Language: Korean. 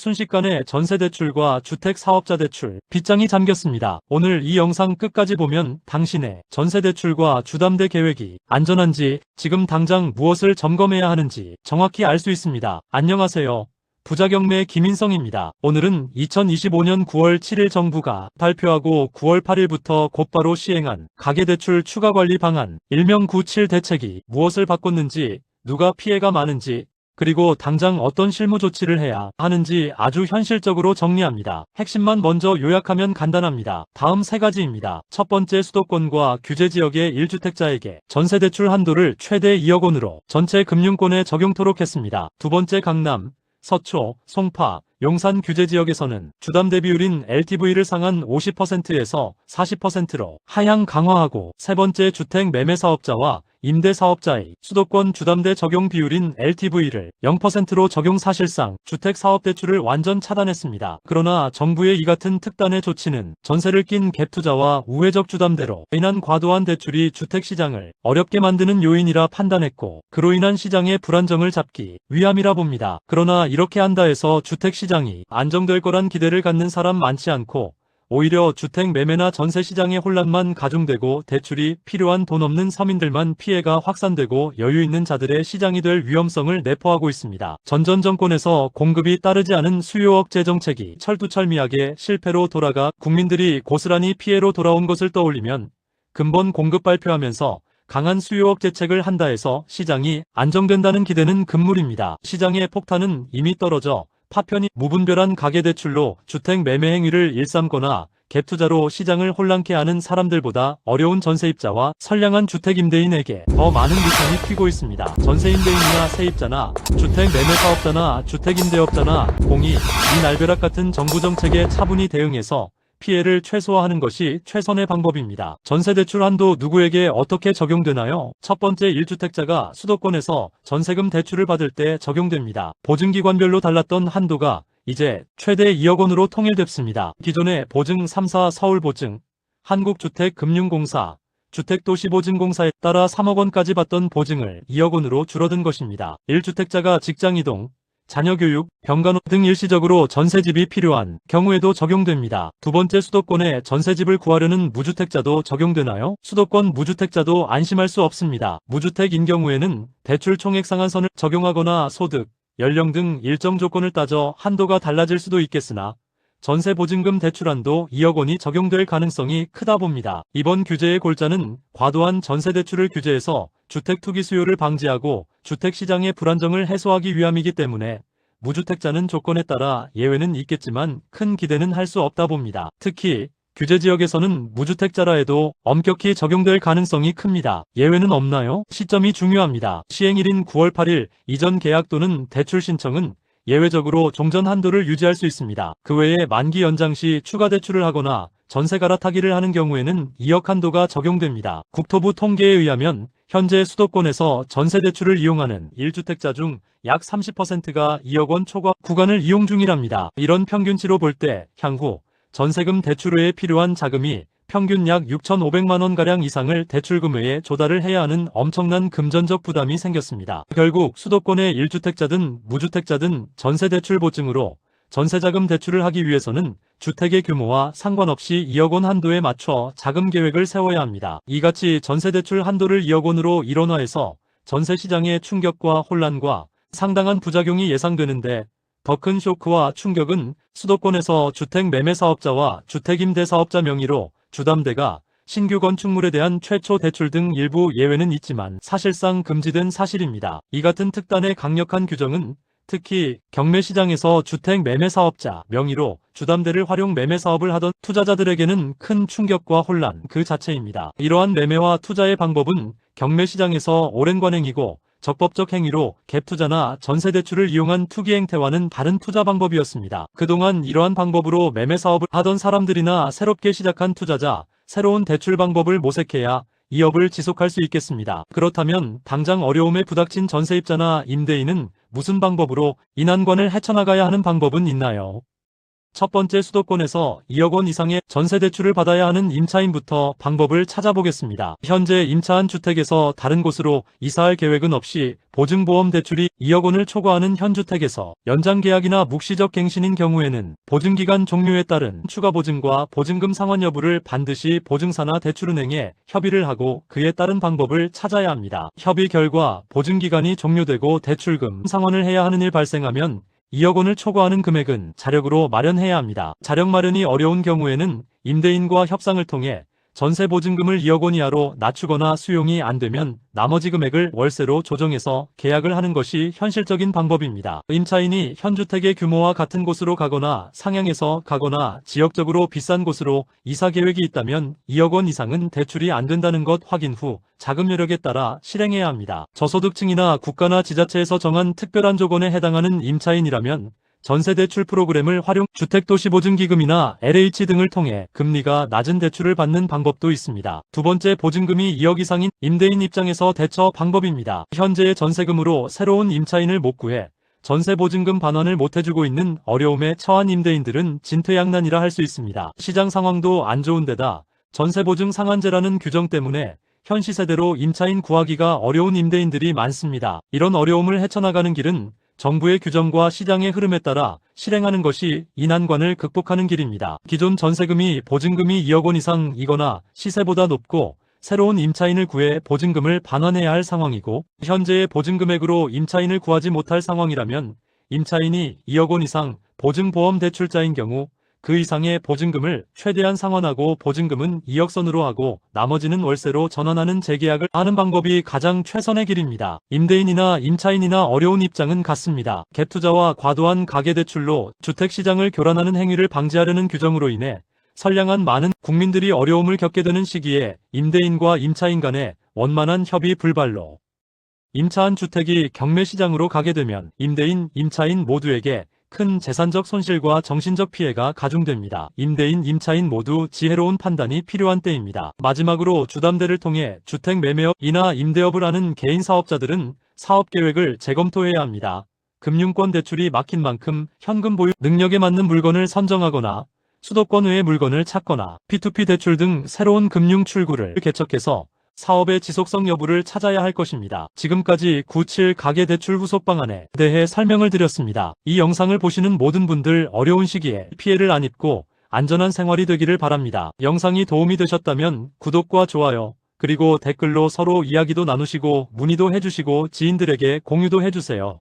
순식간에 전세대출과 주택사업자대출, 빗장이 잠겼습니다. 오늘 이 영상 끝까지 보면 당신의 전세대출과 주담대 계획이 안전한지, 지금 당장 무엇을 점검해야 하는지 정확히 알 수 있습니다. 안녕하세요. 부자경매 김인성입니다. 오늘은 2025년 9월 7일 정부가 발표하고 9월 8일부터 곧바로 시행한 가계대출 추가관리 방안, 일명 97 대책이 무엇을 바꿨는지, 누가 피해가 많은지, 그리고 당장 어떤 실무 조치를 해야 하는지 아주 현실적으로 정리합니다. 핵심만 먼저 요약하면 간단합니다. 다음 세 가지입니다. 첫 번째, 수도권과 규제지역의 1주택자에게 전세대출 한도를 최대 2억 원으로 전체 금융권에 적용토록 했습니다. 두 번째, 강남, 서초, 송파, 용산 규제지역에서는 주담대 비율인 LTV를 상한 50%에서 40%로 하향 강화하고, 세 번째, 주택 매매사업자와 임대사업자의 수도권 주담대 적용 비율인 LTV를 0%로 적용, 사실상 주택사업대출을 완전 차단했습니다. 그러나 정부의 이 같은 특단의 조치는 전세를 낀 갭투자와 우회적 주담대로 인한 과도한 대출이 주택시장을 어렵게 만드는 요인이라 판단했고, 그로 인한 시장의 불안정을 잡기 위함이라 봅니다. 그러나 이렇게 한다 해서 주택시장이 안정될 거란 기대를 갖는 사람 많지 않고, 오히려 주택 매매나 전세 시장의 혼란만 가중되고 대출이 필요한 돈 없는 서민들만 피해가 확산되고 여유 있는 자들의 시장이 될 위험성을 내포하고 있습니다. 전 정권에서 공급이 따르지 않은 수요 억제 정책이 철두철미하게 실패로 돌아가 국민들이 고스란히 피해로 돌아온 것을 떠올리면, 근본 공급 발표하면서 강한 수요 억제책을 한다 해서 시장이 안정된다는 기대는 금물입니다. 시장의 폭탄은 이미 떨어져 파편이 무분별한 가계대출로 주택 매매 행위를 일삼거나 갭투자로 시장을 혼란케 하는 사람들보다 어려운 전세입자와 선량한 주택임대인에게 더 많은 비판이 튀고 있습니다. 전세임대인이나 세입자나 주택 매매사업자나 주택임대업자나 공이 이 날벼락 같은 정부 정책에 차분히 대응해서 피해를 최소화하는 것이 최선의 방법입니다. 전세대출 한도 누구에게 어떻게 적용되나요? 첫 번째, 1주택자가 수도권에서 전세금 대출을 받을 때 적용됩니다. 보증기관별로 달랐던 한도가 이제 최대 2억 원으로 통일됐습니다. 기존의 보증 3사 서울보증, 한국주택금융공사, 주택도시보증공사에 따라 3억 원까지 받던 보증을 2억 원으로 줄어든 것입니다. 1주택자가 직장이동, 자녀교육, 병간호 등 일시적으로 전세집이 필요한 경우에도 적용됩니다. 두 번째, 수도권에 전세집을 구하려는 무주택자도 적용되나요? 수도권 무주택자도 안심할 수 없습니다. 무주택인 경우에는 대출 총액 상한선을 적용하거나 소득, 연령 등 일정 조건을 따져 한도가 달라질 수도 있겠으나 전세보증금 대출한도 2억 원이 적용될 가능성이 크다 봅니다. 이번 규제의 골자는 과도한 전세대출을 규제해서 주택 투기 수요를 방지하고 주택시장의 불안정을 해소하기 위함이기 때문에 무주택자는 조건에 따라 예외는 있겠지만 큰 기대는 할 수 없다 봅니다. 특히 규제지역에서는 무주택자라 해도 엄격히 적용될 가능성이 큽니다. 예외는 없나요? 시점이 중요합니다. 시행일인 9월 8일 이전 계약 또는 대출 신청은 예외적으로 종전 한도를 유지할 수 있습니다. 그 외에 만기 연장 시 추가 대출을 하거나 전세 갈아타기를 하는 경우에는 2억 한도가 적용됩니다. 국토부 통계에 의하면 현재 수도권에서 전세대출을 이용하는 1주택자 중 약 30%가 2억 원 초과 구간을 이용 중이랍니다. 이런 평균치로 볼 때 향후 전세금 대출 외에 필요한 자금이 평균 약 6,500만 원가량 이상을 대출금 외에 조달을 해야 하는 엄청난 금전적 부담이 생겼습니다. 결국 수도권의 1주택자든 무주택자든 전세대출 보증으로 전세자금 대출을 하기 위해서는 주택의 규모와 상관없이 2억 원 한도에 맞춰 자금 계획을 세워야 합니다. 이같이 전세대출 한도를 2억 원으로 일원화해서 전세시장의 충격과 혼란과 상당한 부작용이 예상되는데, 더 큰 쇼크와 충격은 수도권에서 주택 매매사업자와 주택임대사업자 명의로 주담대가 신규 건축물에 대한 최초 대출 등 일부 예외는 있지만 사실상 금지된 사실입니다. 이 같은 특단의 강력한 규정은 특히 경매시장에서 주택 매매사업자 명의로 주담대를 활용 매매사업을 하던 투자자들에게는 큰 충격과 혼란 그 자체입니다. 이러한 매매와 투자의 방법은 경매시장에서 오랜 관행이고 적법적 행위로 갭투자나 전세대출을 이용한 투기 행태와는 다른 투자 방법이었습니다. 그동안 이러한 방법으로 매매사업을 하던 사람들이나 새롭게 시작한 투자자, 새로운 대출 방법을 모색해야 이 업을 지속할 수 있겠습니다. 그렇다면 당장 어려움에 부닥친 전세입자나 임대인은 무슨 방법으로 이 난관을 헤쳐나가야 하는 방법은 있나요? 첫 번째, 수도권에서 2억 원 이상의 전세 대출을 받아야 하는 임차인부터 방법을 찾아보겠습니다. 현재 임차한 주택에서 다른 곳으로 이사할 계획은 없이 보증보험 대출이 2억 원을 초과하는 현 주택에서 연장 계약이나 묵시적 갱신인 경우에는 보증기간 종료에 따른 추가 보증과 보증금 상환 여부를 반드시 보증사나 대출은행에 협의를 하고 그에 따른 방법을 찾아야 합니다. 협의 결과 보증기간이 종료되고 대출금 상환을 해야 하는 일 발생하면 2억 원을 초과하는 금액은 자력으로 마련해야 합니다. 자력 마련이 어려운 경우에는 임대인과 협상을 통해 전세 보증금을 2억 원 이하로 낮추거나 수용이 안 되면 나머지 금액을 월세로 조정해서 계약을 하는 것이 현실적인 방법입니다. 임차인이 현 주택의 규모와 같은 곳으로 가거나 상향해서 가거나 지역적으로 비싼 곳으로 이사 계획이 있다면 2억 원 이상은 대출이 안 된다는 것 확인 후 자금 여력에 따라 실행해야 합니다. 저소득층이나 국가나 지자체에서 정한 특별한 조건에 해당하는 임차인이라면 전세대출 프로그램을 활용 주택도시보증기금이나 LH 등을 통해 금리가 낮은 대출을 받는 방법도 있습니다. 두 번째, 보증금이 2억 이상인 임대인 입장에서 대처 방법입니다. 현재의 전세금으로 새로운 임차인을 못 구해 전세보증금 반환을 못 해주고 있는 어려움에 처한 임대인들은 진퇴양난이라 할 수 있습니다. 시장 상황도 안 좋은 데다 전세보증 상한제라는 규정 때문에 현 시세대로 임차인 구하기가 어려운 임대인들이 많습니다. 이런 어려움을 헤쳐나가는 길은 정부의 규정과 시장의 흐름에 따라 실행하는 것이 이 난관을 극복하는 길입니다. 기존 전세금이 보증금이 2억 원 이상이거나 시세보다 높고 새로운 임차인을 구해 보증금을 반환해야 할 상황이고, 현재의 보증금액으로 임차인을 구하지 못할 상황이라면 임차인이 2억 원 이상 보증보험 대출자인 경우 그 이상의 보증금을 최대한 상환하고 보증금은 2억 선으로 하고 나머지는 월세로 전환하는 재계약을 하는 방법이 가장 최선의 길입니다. 임대인이나 임차인이나 어려운 입장은 같습니다. 갭투자와 과도한 가계대출로 주택시장을 교란하는 행위를 방지하려는 규정으로 인해 선량한 많은 국민들이 어려움을 겪게 되는 시기에 임대인과 임차인 간의 원만한 협의 불발로 임차한 주택이 경매시장으로 가게 되면 임대인, 임차인 모두에게 큰 재산적 손실과 정신적 피해가 가중됩니다. 임대인, 임차인 모두 지혜로운 판단이 필요한 때입니다. 마지막으로 주담대를 통해 주택 매매업이나 임대업을 하는 개인 사업자들은 사업계획을 재검토해야 합니다. 금융권 대출이 막힌 만큼 현금 보유 능력에 맞는 물건을 선정하거나 수도권 외의 물건을 찾거나 P2P 대출 등 새로운 금융 출구를 개척해서 사업의 지속성 여부를 찾아야 할 것입니다. 지금까지 97 가계대출 후속 방안에 대해 설명을 드렸습니다. 이 영상을 보시는 모든 분들 어려운 시기에 피해를 안 입고 안전한 생활이 되기를 바랍니다. 영상이 도움이 되셨다면 구독과 좋아요, 그리고 댓글로 서로 이야기도 나누시고 문의도 해주시고 지인들에게 공유도 해주세요.